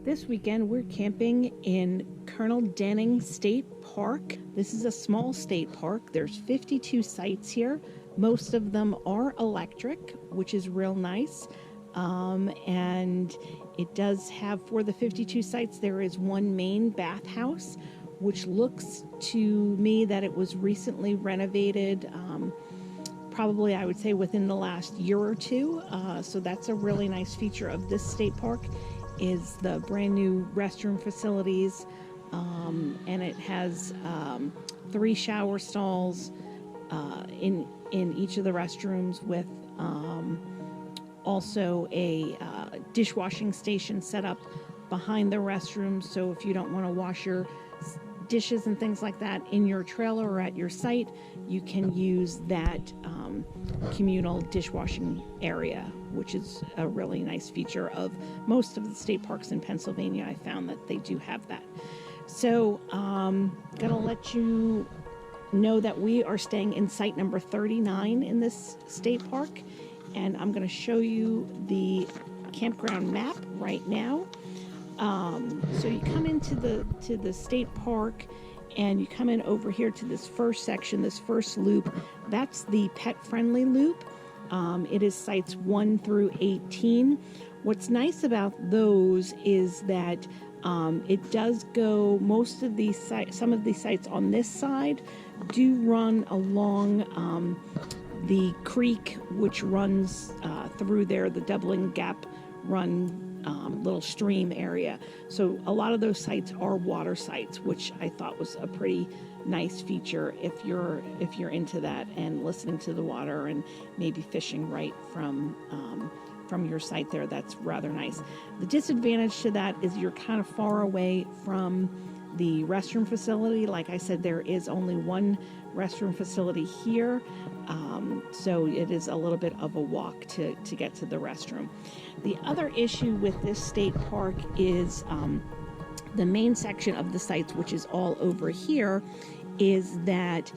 This weekend we're camping in Colonel Denning State Park. This is a small state park. There's 52 sites here. Most of them are electric, which is real nice. And it does have, for the 52 sites, there is one main bathhouse, which looks to me that it was recently renovated, probably I would say within the last year or two. So that's a really nice feature of this state park, is the brand new restroom facilities, and it has 3 shower stalls in each of the restrooms, with also a dishwashing station set up behind the restrooms. So if you don't want to wash your dishes and things like that in your trailer or at your site, you can use that communal dishwashing area, which is a really nice feature of most of the state parks in Pennsylvania. I found that they do have that. So gonna let you know that we are staying in site number 39 in this state park, and I'm going to show you the campground map right now. So you come into the state park, and you come in over here to this first section, this first loop. That's the pet-friendly loop. It is sites 1 through 18. What's nice about those is that it does go, most of these sites, some of these sites on this side do run along the creek, which runs through there, the Doubling Gap Run little stream area. So a lot of those sites are water sites, which I thought was a pretty nice feature if you're into that and listening to the water and maybe fishing right from your site there. That's rather nice. The disadvantage to that is you're kind of far away from the restroom facility. Like I said, there is only one restroom facility here, so it is a little bit of a walk to get to the restroom. The other issue with this state park is the main section of the sites, which is all over here, is that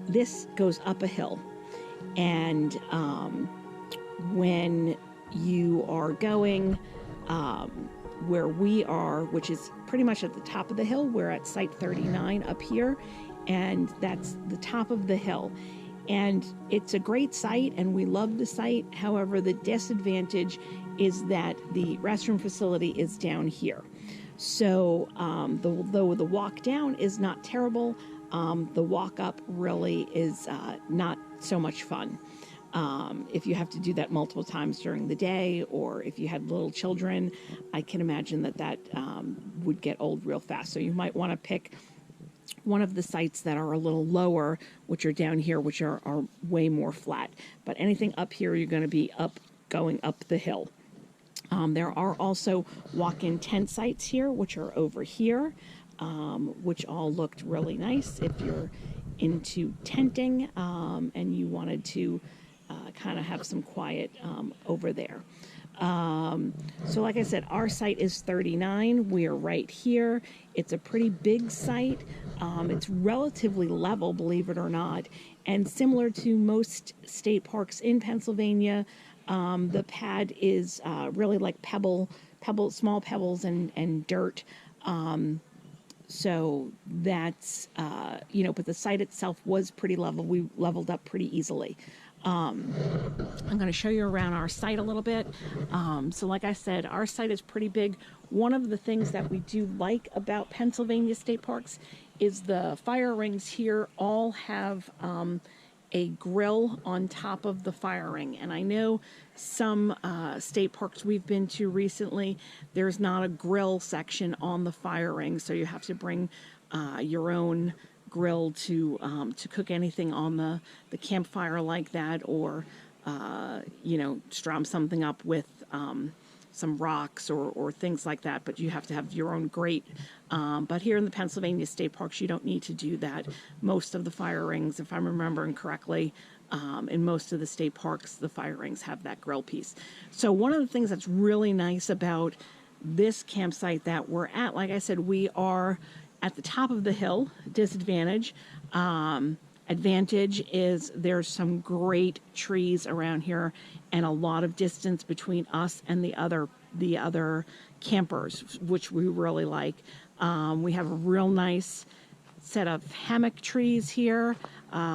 this goes up a hill, and when you are going where we are, which is pretty much at the top of the hill, we're at site 39 up here, and that's the top of the hill. And it's a great site, and we love the site. However, the disadvantage is that the restroom facility is down here. So though the walk down is not terrible, the walk up really is not so much fun. If you have to do that multiple times during the day, or if you had little children, I can imagine that would get old real fast. So you might want to pick one of the sites that are a little lower, which are down here, which are way more flat. But anything up here, you're going to be going up the hill. There are also walk-in tent sites here, which are over here, which all looked really nice if you're into tenting and you wanted to kind of have some quiet over there. So like I said, our site is 39. We are right here. It's a pretty big site. It's relatively level, believe it or not, and similar to most state parks in Pennsylvania, the pad is really like small pebbles and dirt. So that's, but the site itself was pretty level. We leveled up pretty easily. I'm going to show you around our site a little bit. So like I said, our site is pretty big. One of the things that we do like about Pennsylvania state parks is the fire rings here all have a grill on top of the fire ring. And I know some state parks we've been to recently, there's not a grill section on the fire ring, so you have to bring your own grill to cook anything on the campfire like that, or strum something up with some rocks or things like that, but you have to have your own grate. But here in the Pennsylvania state parks, you don't need to do that. Most of the fire rings, if I'm remembering correctly, in most of the state parks, the fire rings have that grill piece. So one of the things that's really nice about this campsite that we're at, like I said, we are at the top of the hill. Disadvantage, advantage is there's some great trees around here and a lot of distance between us and the other campers, which we really like. We have a real nice set of hammock trees here,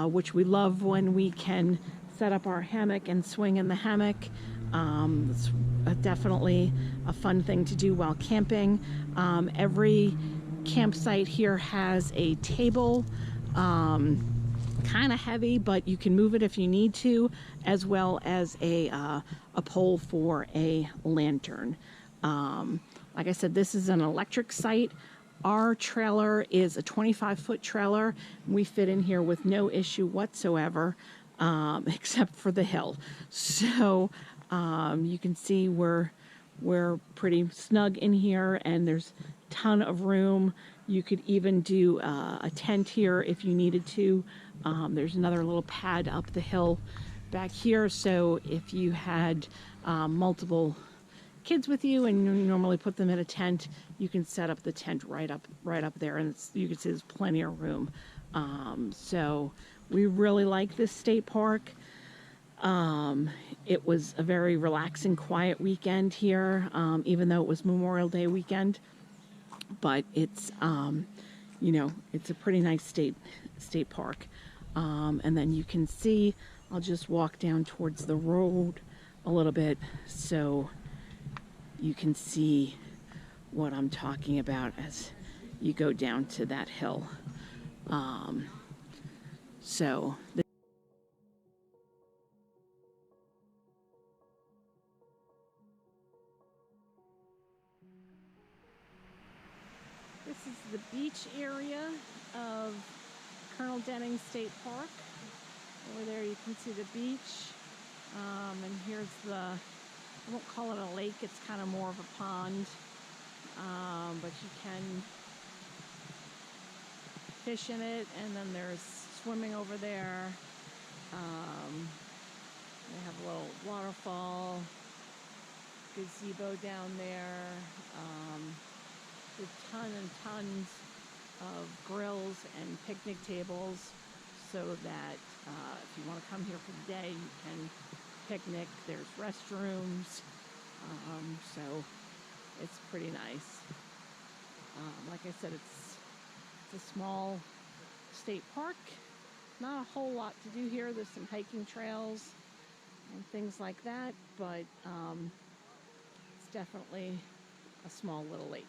which we love when we can set up our hammock and swing in the hammock. It's definitely a fun thing to do while camping. Every campsite here has a table, kind of heavy, but you can move it if you need to, as well as a pole for a lantern. Like I said, this is an electric site. Our trailer is a 25-foot trailer. We fit in here with no issue whatsoever, except for the hill. So you can see we're pretty snug in here, and there's a ton of room. You could even do a tent here if you needed to. There's another little pad up the hill back here, so if you had multiple kids with you and you normally put them in a tent, you can set up the tent right up there, and you can see there's plenty of room. So we really like this state park. It was a very relaxing, quiet weekend here, even though it was Memorial Day weekend. But it's it's a pretty nice state park. And then you can see, I'll just walk down towards the road a little bit so you can see what I'm talking about as you go down to that hill. This is the beach area of Colonel Denning State Park. Over there you can see the beach. And here's I won't call it a lake, it's kind of more of a pond. But you can fish in it, and then there's swimming over there. They have a little waterfall, gazebo down there. There's tons and tons of grills and picnic tables, so that if you want to come here for the day, you can picnic. There's restrooms, so it's pretty nice. Like I said, it's a small state park. Not a whole lot to do here. There's some hiking trails and things like that, but it's definitely a small little lake.